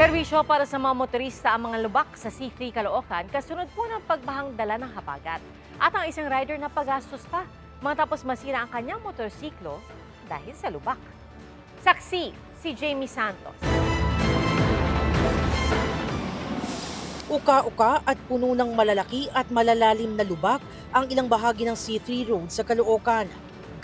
Perwisyo para sa mga motorista ang mga lubak sa C3 Caloocan kasunod po ng pagbahang dala ng habagat. At ang isang rider na pagastos pa matapos masira ang kanyang motorsiklo dahil sa lubak. Saksi si Jamie Santos. Uka-uka at puno ng malalaki at malalalim na lubak ang ilang bahagi ng C3 Road sa Caloocan.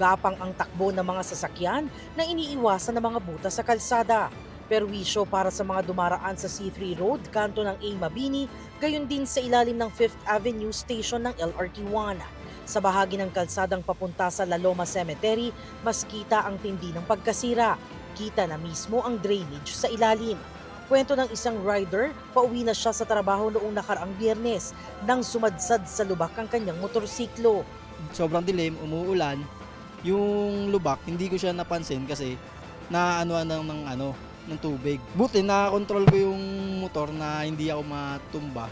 Gapang ang takbo ng mga sasakyan na iniiwasan ng mga butas sa kalsada. Perwisyo para sa mga dumaraan sa C3 Road, kanto ng A. Mabini, gayon din sa ilalim ng 5th Avenue Station ng LRT-1. Sa bahagi ng kalsadang papunta sa La Loma Cemetery, mas kita ang tindi ng pagkasira. Kita na mismo ang drainage sa ilalim. Kwento ng isang rider, pauwi na siya sa trabaho noong nakaraang Biyernes nang sumadsad sa lubak ang kanyang motorsiklo. Sobrang dilim, umuulan. Yung lubak, hindi ko siya napansin kasi naanuan ng tubig. Buti na-control ko yung motor na hindi ako matumba.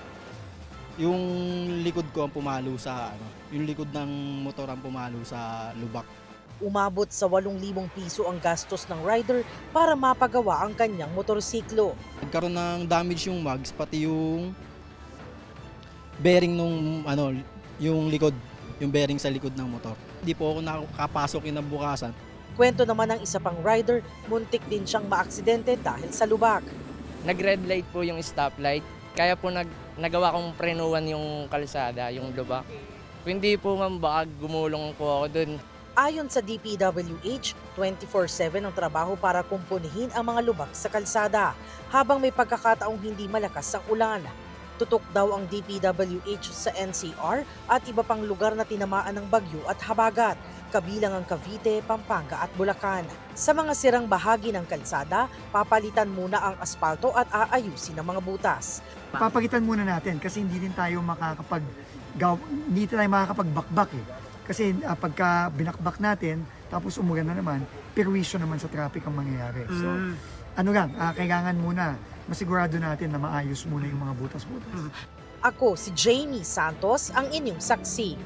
Yung likod ko ang pumalo sa yung likod ng motor ang pumalo sa lubak. Umabot sa 8,000 piso ang gastos ng rider para mapagawa ang kanyang motorsiklo. Nagkaroon ng damage yung mags, pati yung bearing nung yung likod, yung bearing sa likod ng motor. Hindi po ako nakapasok kinabukasan. Kwento naman ng isa pang rider, muntik din siyang maaksidente dahil sa lubak. Nag-red light po yung stoplight, kaya po nagawa kong prenuwan yung kalsada, yung lubak. Kung hindi po ma'am, baka gumulong po ako dun. Ayon sa DPWH, 24/7 ang trabaho para kumpunihin ang mga lubak sa kalsada habang may pagkakataong hindi malakas ang ulan. Tutok daw ang DPWH sa NCR at iba pang lugar na tinamaan ng bagyo at habagat, kabilang ang Cavite, Pampanga at Bulacan. Sa mga sirang bahagi ng kalsada, papalitan muna ang asfalto at aayusin ang mga butas. Papagitan muna natin kasi hindi tayo makakapagbakbak eh. Kasi pagka binakbak natin, tapos umulan na naman, perwisyo naman sa traffic ang mangyayari. So, kailangan muna, masigurado natin na maayos muna yung mga butas-butas. Ako si Jamie Santos, ang inyong saksi.